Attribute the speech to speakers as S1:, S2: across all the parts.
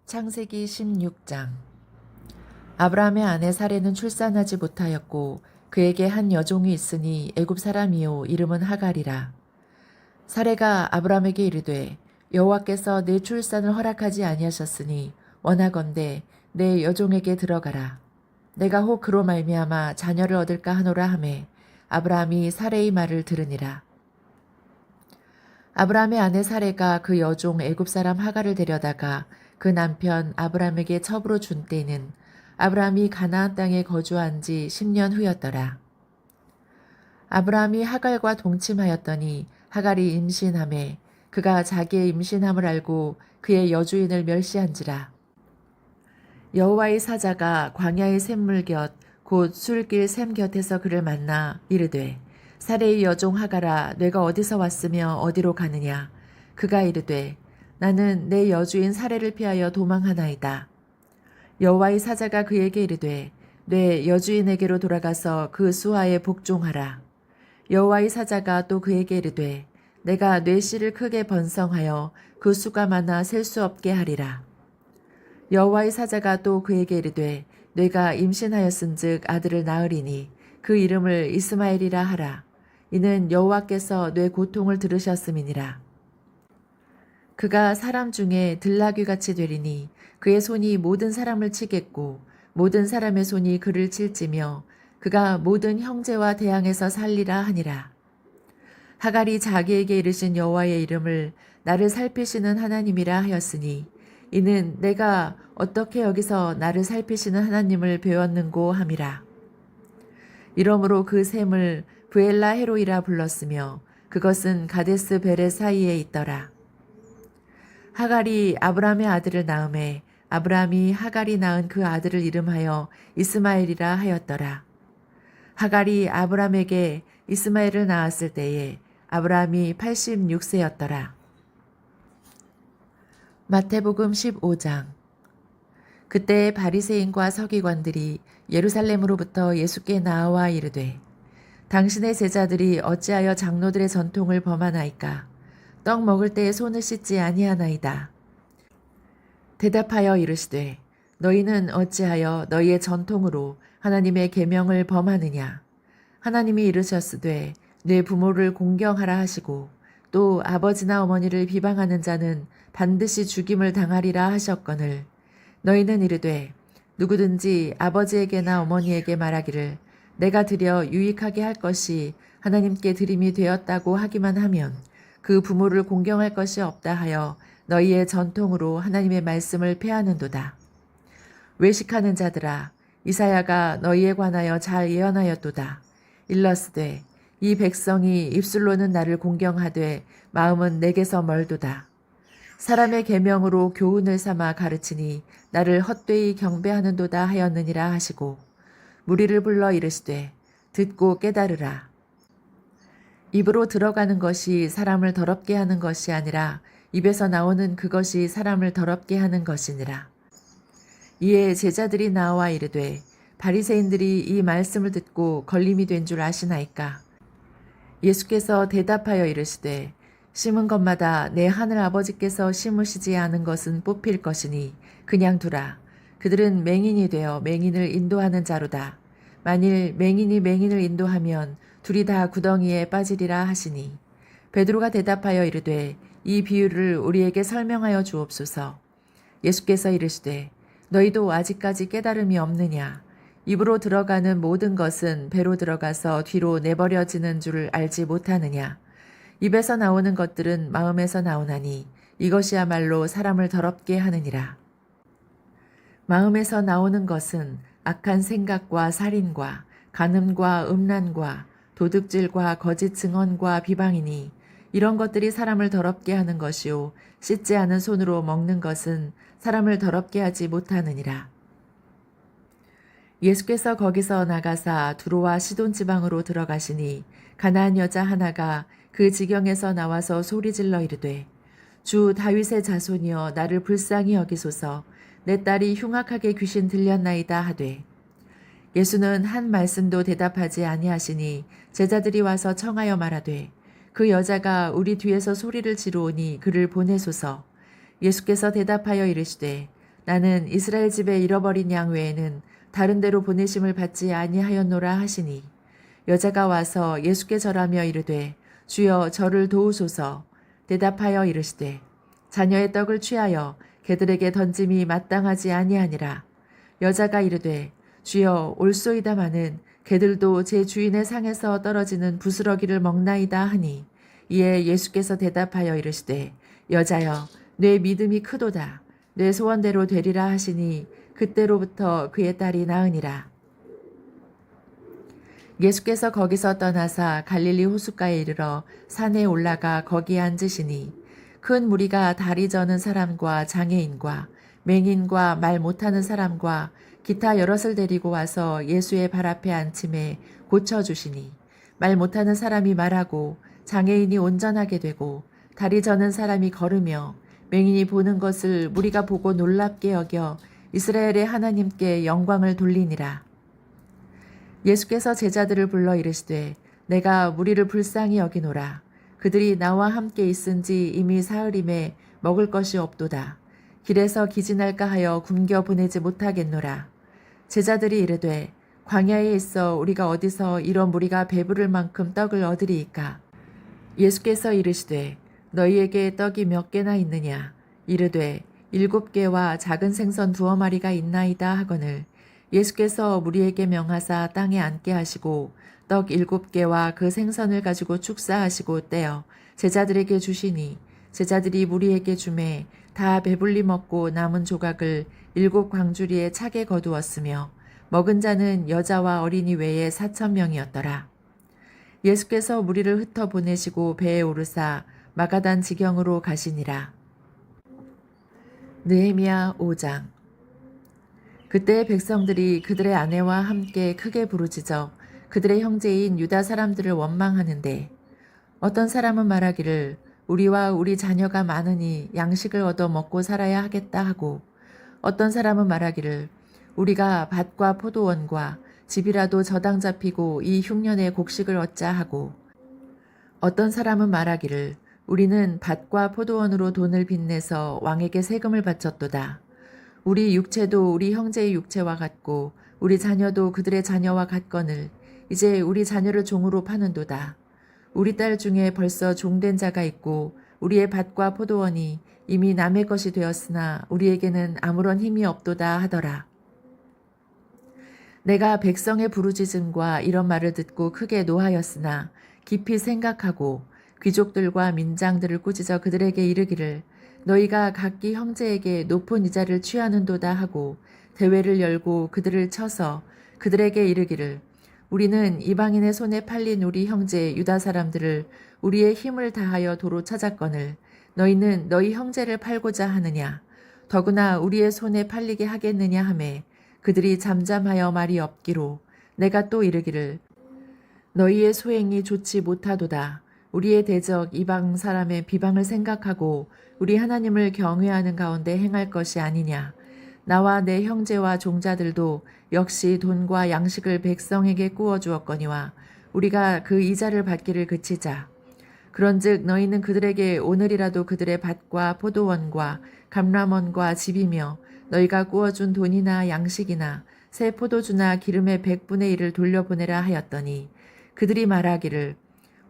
S1: 창세기 16장. 아브라함의 아내 사레는 출산하지 못하였고 그에게 한 여종이 있으니 애굽 사람이요 이름은 하갈이라. 사레가 아브라함에게 이르되 여호와께서 내 출산을 허락하지 아니하셨으니 원하건대 내 여종에게 들어가라. 내가 혹 그로 말미암아 자녀를 얻을까 하노라 하매 아브라함이 사레의 말을 들으니라. 아브라함의 아내 사레가 그 여종 애굽 사람 하갈을 데려다가 그 남편 아브라함에게 첩으로 준 때에는 아브라함이 가나안 땅에 거주한 지 10년 후였더라. 아브라함이 하갈과 동침하였더니 하갈이 임신하매 그가 자기의 임신함을 알고 그의 여주인을 멸시한지라. 여호와의 사자가 광야의 샘물 곁 곧 술길 샘 곁에서 그를 만나 이르되 사레의 여종 하갈아 내가 어디서 왔으며 어디로 가느냐. 그가 이르되 나는 내 여주인 사레를 피하여 도망하나이다. 여호와의 사자가 그에게 이르되 내 여주인에게로 돌아가서 그 수하에 복종하라. 여호와의 사자가 또 그에게 이르되 내가 내 씨를 크게 번성하여 그 수가 많아 셀 수 없게 하리라. 여호와의 사자가 또 그에게 이르되 내가 임신하였은즉 아들을 낳으리니 그 이름을 이스마엘이라 하라. 이는 여호와께서 내 고통을 들으셨음이니라. 그가 사람 중에 들나귀같이 되리니 그의 손이 모든 사람을 치겠고 모든 사람의 손이 그를 칠지며 그가 모든 형제와 대항해서 살리라 하니라. 하갈이 자기에게 이르신 여호와의 이름을 나를 살피시는 하나님이라 하였으니 이는 내가 어떻게 여기서 나를 살피시는 하나님을 배웠는고 함이라. 이러므로 그 샘을 브엘라 헤로이라 불렀으며 그것은 가데스 베레 사이에 있더라. 하갈이 아브라함의 아들을 낳음에 아브라함이 하갈이 낳은 그 아들을 이름하여 이스마엘이라 하였더라. 하갈이 아브라함에게 이스마엘을 낳았을 때에 아브라함이 86세였더라. 마태복음 15장. 그때 바리새인과 서기관들이 예루살렘으로부터 예수께 나와 이르되 당신의 제자들이 어찌하여 장로들의 전통을 범하나이까. 떡 먹을 때에 손을 씻지 아니하나이다. 대답하여 이르시되 너희는 어찌하여 너희의 전통으로 하나님의 계명을 범하느냐. 하나님이 이르셨으되 내 부모를 공경하라 하시고 또 아버지나 어머니를 비방하는 자는 반드시 죽임을 당하리라 하셨거늘 너희는 이르되 누구든지 아버지에게나 어머니에게 말하기를 내가 드려 유익하게 할 것이 하나님께 드림이 되었다고 하기만 하면 그 부모를 공경할 것이 없다 하여 너희의 전통으로 하나님의 말씀을 폐하는도다. 외식하는 자들아 이사야가 너희에 관하여 잘 예언하였도다. 일러스되 이 백성이 입술로는 나를 공경하되 마음은 내게서 멀도다. 사람의 계명으로 교훈을 삼아 가르치니 나를 헛되이 경배하는도다 하였느니라 하시고 무리를 불러 이르시되 듣고 깨달으라. 입으로 들어가는 것이 사람을 더럽게 하는 것이 아니라 입에서 나오는 그것이 사람을 더럽게 하는 것이니라. 이에 제자들이 나와 이르되 바리새인들이 이 말씀을 듣고 걸림이 된 줄 아시나이까. 예수께서 대답하여 이르시되 심은 것마다 내 하늘 아버지께서 심으시지 않은 것은 뽑힐 것이니 그냥 두라. 그들은 맹인이 되어 맹인을 인도하는 자로다. 만일 맹인이 맹인을 인도하면 둘이 다 구덩이에 빠지리라 하시니 베드로가 대답하여 이르되 이 비유를 우리에게 설명하여 주옵소서. 예수께서 이르시되 너희도 아직까지 깨달음이 없느냐. 입으로 들어가는 모든 것은 배로 들어가서 뒤로 내버려지는 줄을 알지 못하느냐. 입에서 나오는 것들은 마음에서 나오나니 이것이야말로 사람을 더럽게 하느니라. 마음에서 나오는 것은 악한 생각과 살인과 간음과 음란과 도둑질과 거짓 증언과 비방이니 이런 것들이 사람을 더럽게 하는 것이요 씻지 않은 손으로 먹는 것은 사람을 더럽게 하지 못하느니라. 예수께서 거기서 나가사 두로와 시돈 지방으로 들어가시니 가나안 여자 하나가 그 지경에서 나와서 소리질러 이르되 주 다윗의 자손이여 나를 불쌍히 여기소서. 내 딸이 흉악하게 귀신 들렸나이다 하되 예수는 한 말씀도 대답하지 아니하시니 제자들이 와서 청하여 말하되 그 여자가 우리 뒤에서 소리를 지르오니 그를 보내소서. 예수께서 대답하여 이르시되 나는 이스라엘 집에 잃어버린 양 외에는 다른 데로 보내심을 받지 아니하였노라 하시니 여자가 와서 예수께 절하며 이르되 주여 저를 도우소서. 대답하여 이르시되 자녀의 떡을 취하여 개들에게 던짐이 마땅하지 아니하니라. 여자가 이르되 주여 올소이다마는 개들도 제 주인의 상에서 떨어지는 부스러기를 먹나이다 하니 이에 예수께서 대답하여 이르시되 여자여 내 믿음이 크도다. 내 소원대로 되리라 하시니 그때로부터 그의 딸이 나으니라. 예수께서 거기서 떠나사 갈릴리 호숫가에 이르러 산에 올라가 거기에 앉으시니 큰 무리가 다리 저는 사람과 장애인과 맹인과 말 못하는 사람과 기타 여럿을 데리고 와서 예수의 발 앞에 앉힘에 고쳐주시니 말 못하는 사람이 말하고 장애인이 온전하게 되고 다리 저는 사람이 걸으며 맹인이 보는 것을 무리가 보고 놀랍게 여겨 이스라엘의 하나님께 영광을 돌리니라. 예수께서 제자들을 불러 이르시되 내가 무리를 불쌍히 여기노라. 그들이 나와 함께 있은지 이미 사흘임에 먹을 것이 없도다. 길에서 기진할까 하여 굶겨 보내지 못하겠노라. 제자들이 이르되 광야에 있어 우리가 어디서 이런 무리가 배부를 만큼 떡을 얻으리이까. 예수께서 이르시되 너희에게 떡이 몇 개나 있느냐. 이르되 7개와 작은 생선 2마리가 있나이다 하거늘 예수께서 무리에게 명하사 땅에 앉게 하시고 떡 7개와 그 생선을 가지고 축사하시고 떼어 제자들에게 주시니 제자들이 무리에게 주매 다 배불리 먹고 남은 조각을 7광주리에 차게 거두었으며 먹은 자는 여자와 어린이 외에 4,000명이었더라. 예수께서 무리를 흩어 보내시고 배에 오르사 마가단 지경으로 가시니라. 느헤미야 5장. 그때 백성들이 그들의 아내와 함께 크게 부르짖어 그들의 형제인 유다 사람들을 원망하는데 어떤 사람은 말하기를 우리와 우리 자녀가 많으니 양식을 얻어 먹고 살아야 하겠다 하고 어떤 사람은 말하기를 우리가 밭과 포도원과 집이라도 저당 잡히고 이 흉년에 곡식을 얻자 하고 어떤 사람은 말하기를 우리는 밭과 포도원으로 돈을 빚내서 왕에게 세금을 바쳤도다. 우리 육체도 우리 형제의 육체와 같고 우리 자녀도 그들의 자녀와 같거늘 이제 우리 자녀를 종으로 파는도다. 우리 딸 중에 벌써 종된 자가 있고 우리의 밭과 포도원이 이미 남의 것이 되었으나 우리에게는 아무런 힘이 없도다 하더라. 내가 백성의 부르짖음과 이런 말을 듣고 크게 노하였으나 깊이 생각하고 귀족들과 민장들을 꾸짖어 그들에게 이르기를 너희가 각기 형제에게 높은 이자를 취하는도다 하고 대회를 열고 그들을 쳐서 그들에게 이르기를 우리는 이방인의 손에 팔린 우리 형제 유다 사람들을 우리의 힘을 다하여 도로 찾았거늘 너희는 너희 형제를 팔고자 하느냐 더구나 우리의 손에 팔리게 하겠느냐 하매 그들이 잠잠하여 말이 없기로 내가 또 이르기를 너희의 소행이 좋지 못하도다. 우리의 대적 이방 사람의 비방을 생각하고 우리 하나님을 경외하는 가운데 행할 것이 아니냐. 나와 내 형제와 종자들도 역시 돈과 양식을 백성에게 꾸어 주었거니와 우리가 그 이자를 받기를 그치자. 그런즉 너희는 그들에게 오늘이라도 그들의 밭과 포도원과 감람원과 집이며 너희가 꾸어준 돈이나 양식이나 새 포도주나 기름의 100분의 1을 돌려보내라 하였더니 그들이 말하기를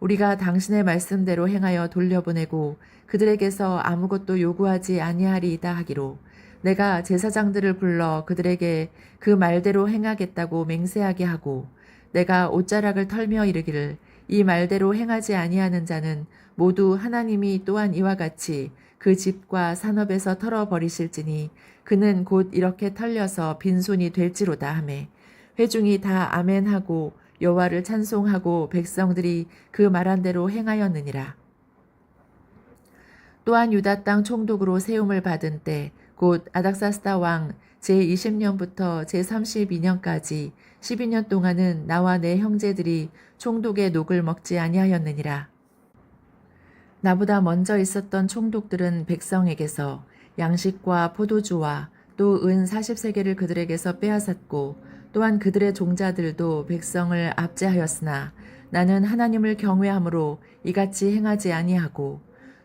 S1: 우리가 당신의 말씀대로 행하여 돌려보내고 그들에게서 아무것도 요구하지 아니하리이다 하기로 내가 제사장들을 불러 그들에게 그 말대로 행하겠다고 맹세하게 하고 내가 옷자락을 털며 이르기를 이 말대로 행하지 아니하는 자는 모두 하나님이 또한 이와 같이 그 집과 산업에서 털어버리실지니 그는 곧 이렇게 털려서 빈손이 될지로다 하매 회중이 다 아멘하고 여호와를 찬송하고 백성들이 그 말한 대로 행하였느니라. 또한 유다 땅 총독으로 세움을 받은 때 곧 아닥사스다 왕 제20년부터 제32년까지 12년 동안은 나와 내 형제들이 총독의 녹을 먹지 아니하였느니라. 나보다 먼저 있었던 총독들은 백성에게서 양식과 포도주와 또 은 40세겔을 그들에게서 빼앗았고 또한 그들의 종자들도 백성을 압제하였으나 나는 하나님을 경외함으로 이같이 행하지 아니하고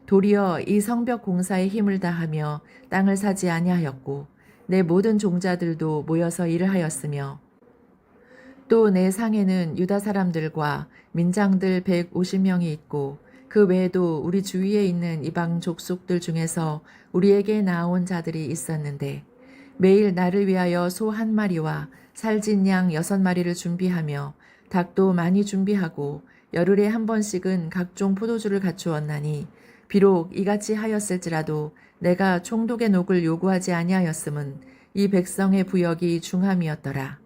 S1: 도리어 이 성벽 공사에 힘을 다하며 땅을 사지 아니하였고 내 모든 종자들도 모여서 일을 하였으며 또 내 상에는 유다 사람들과 민장들 150명이 있고 그 외에도 우리 주위에 있는 이방 족속들 중에서 우리에게 나온 자들이 있었는데 매일 나를 위하여 소 한 마리와 살진 양 6마리를 준비하며 닭도 많이 준비하고 열흘에 한 번씩은 각종 포도주를 갖추었나니 비록 이같이 하였을지라도 내가 총독의 녹을 요구하지 아니하였음은 이 백성의 부역이 중함이었더라.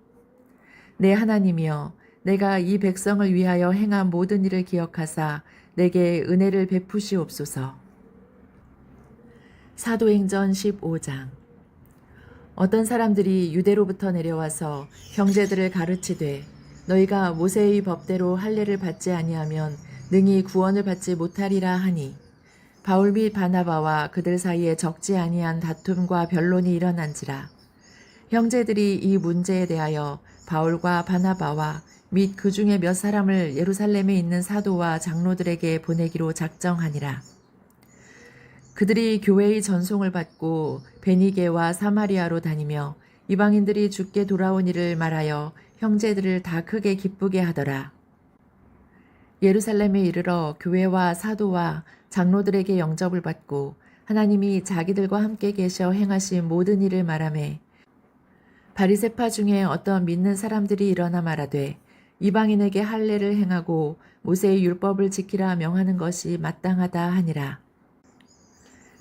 S1: 내 하나님이여 내가 이 백성을 위하여 행한 모든 일을 기억하사 내게 은혜를 베푸시옵소서. 사도행전 15장. 어떤 사람들이 유대로부터 내려와서 형제들을 가르치되 너희가 모세의 법대로 할례를 받지 아니하면 능히 구원을 받지 못하리라 하니 바울 및 바나바와 그들 사이에 적지 아니한 다툼과 변론이 일어난지라. 형제들이 이 문제에 대하여 바울과 바나바와 및 그 중에 몇 사람을 예루살렘에 있는 사도와 장로들에게 보내기로 작정하니라. 그들이 교회의 전송을 받고 베니게와 사마리아로 다니며 이방인들이 주께 돌아온 일을 말하여 형제들을 다 크게 기쁘게 하더라. 예루살렘에 이르러 교회와 사도와 장로들에게 영접을 받고 하나님이 자기들과 함께 계셔 행하신 모든 일을 말하매 바리새파 중에 어떤 믿는 사람들이 일어나 말하되 이방인에게 할례를 행하고 모세의 율법을 지키라 명하는 것이 마땅하다 하니라.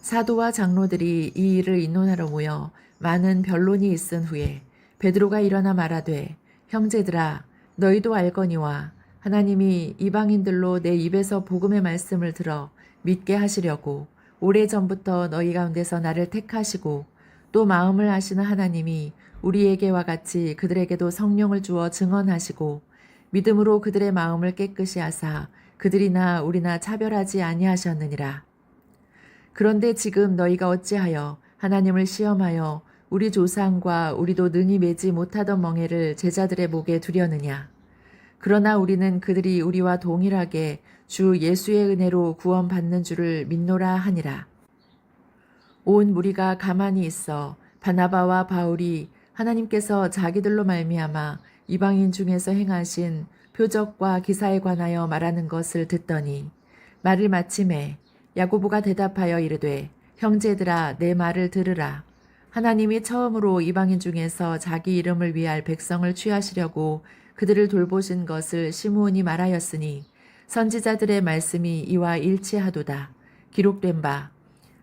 S1: 사도와 장로들이 이 일을 의논하러 모여 많은 변론이 있은 후에 베드로가 일어나 말하되 형제들아 너희도 알거니와 하나님이 이방인들로 내 입에서 복음의 말씀을 들어 믿게 하시려고 오래전부터 너희 가운데서 나를 택하시고 또 마음을 아시는 하나님이 우리에게와 같이 그들에게도 성령을 주어 증언하시고 믿음으로 그들의 마음을 깨끗이 하사 그들이나 우리나 차별하지 아니하셨느니라. 그런데 지금 너희가 어찌하여 하나님을 시험하여 우리 조상과 우리도 능히 매지 못하던 멍에를 제자들의 목에 두려느냐. 그러나 우리는 그들이 우리와 동일하게 주 예수의 은혜로 구원받는 줄을 믿노라 하니라. 온 무리가 가만히 있어 바나바와 바울이 하나님께서 자기들로 말미암아 이방인 중에서 행하신 표적과 기사에 관하여 말하는 것을 듣더니 말을 마침에 야고보가 대답하여 이르되 형제들아 내 말을 들으라. 하나님이 처음으로 이방인 중에서 자기 이름을 위할 백성을 취하시려고 그들을 돌보신 것을 시므온이 말하였으니 선지자들의 말씀이 이와 일치하도다. 기록된 바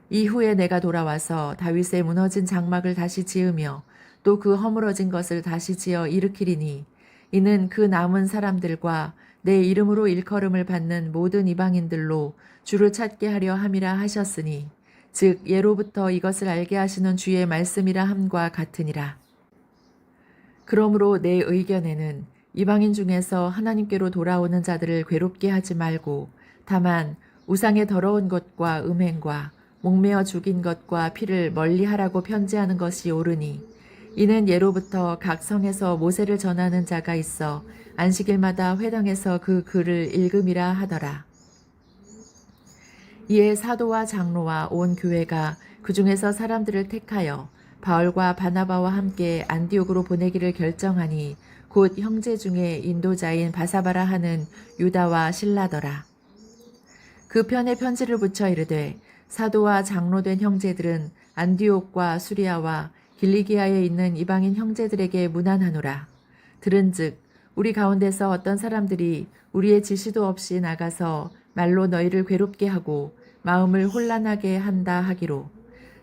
S1: 이후에 내가 돌아와서 다윗의 무너진 장막을 다시 지으며 또 그 허물어진 것을 다시 지어 일으키리니 이는 그 남은 사람들과 내 이름으로 일컬음을 받는 모든 이방인들로 주를 찾게 하려 함이라 하셨으니 즉 예로부터 이것을 알게 하시는 주의 말씀이라 함과 같으니라. 그러므로 내 의견에는 이방인 중에서 하나님께로 돌아오는 자들을 괴롭게 하지 말고 다만 우상의 더러운 것과 음행과 목매어 죽인 것과 피를 멀리하라고 편지하는 것이 옳으니 이는 예로부터 각 성에서 모세를 전하는 자가 있어 안식일마다 회당에서 그 글을 읽음이라 하더라. 이에 사도와 장로와 온 교회가 그 중에서 사람들을 택하여 바울과 바나바와 함께 안디옥으로 보내기를 결정하니 곧 형제 중에 인도자인 바사바라 하는 유다와 실라더라. 그 편에 편지를 붙여 이르되 사도와 장로된 형제들은 안디옥과 수리아와 길리기아에 있는 이방인 형제들에게 문안하노라. 들은즉 우리 가운데서 어떤 사람들이 우리의 지시도 없이 나가서 말로 너희를 괴롭게 하고 마음을 혼란하게 한다 하기로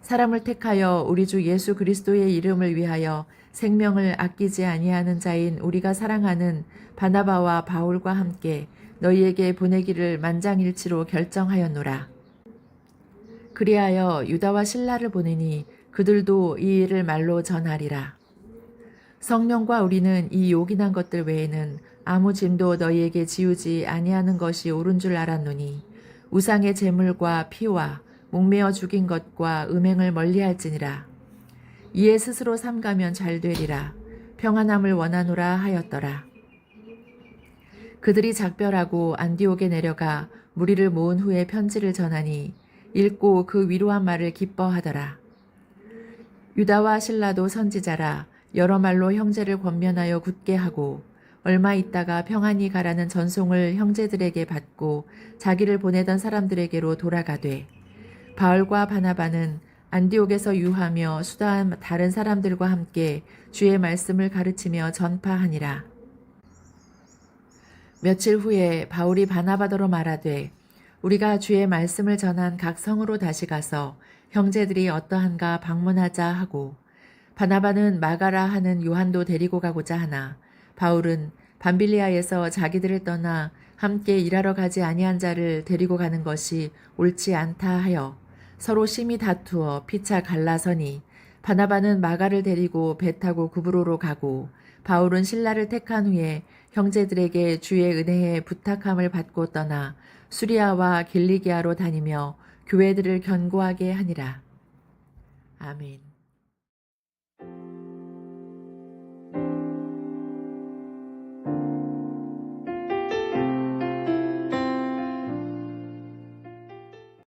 S1: 사람을 택하여 우리 주 예수 그리스도의 이름을 위하여 생명을 아끼지 아니하는 자인 우리가 사랑하는 바나바와 바울과 함께 너희에게 보내기를 만장일치로 결정하였노라. 그리하여 유다와 실라를 보내니 그들도 이 일을 말로 전하리라. 성령과 우리는 이 요긴한 것들 외에는 아무 짐도 너희에게 지우지 아니하는 것이 옳은 줄 알았노니 우상의 제물과 피와 목매어 죽인 것과 음행을 멀리할지니라. 이에 스스로 삼가면 잘 되리라. 평안함을 원하노라 하였더라. 그들이 작별하고 안디옥에 내려가 무리를 모은 후에 편지를 전하니 읽고 그 위로한 말을 기뻐하더라. 유다와 실라도 선지자라 여러 말로 형제를 권면하여 굳게 하고 얼마 있다가 평안히 가라는 전송을 형제들에게 받고 자기를 보내던 사람들에게로 돌아가되 바울과 바나바는 안디옥에서 유하며 수다한 다른 사람들과 함께 주의 말씀을 가르치며 전파하니라. 며칠 후에 바울이 바나바더러 말하되 우리가 주의 말씀을 전한 각 성으로 다시 가서 형제들이 어떠한가 방문하자 하고 바나바는 마가라 하는 요한도 데리고 가고자 하나 바울은 밤빌리아에서 자기들을 떠나 함께 일하러 가지 아니한 자를 데리고 가는 것이 옳지 않다 하여 서로 심히 다투어 피차 갈라서니 바나바는 마가를 데리고 배 타고 구브로로 가고 바울은 신라를 택한 후에 형제들에게 주의 은혜에 부탁함을 받고 떠나 수리아와 길리기아로 다니며 교회들을 견고하게 하니라. 아멘.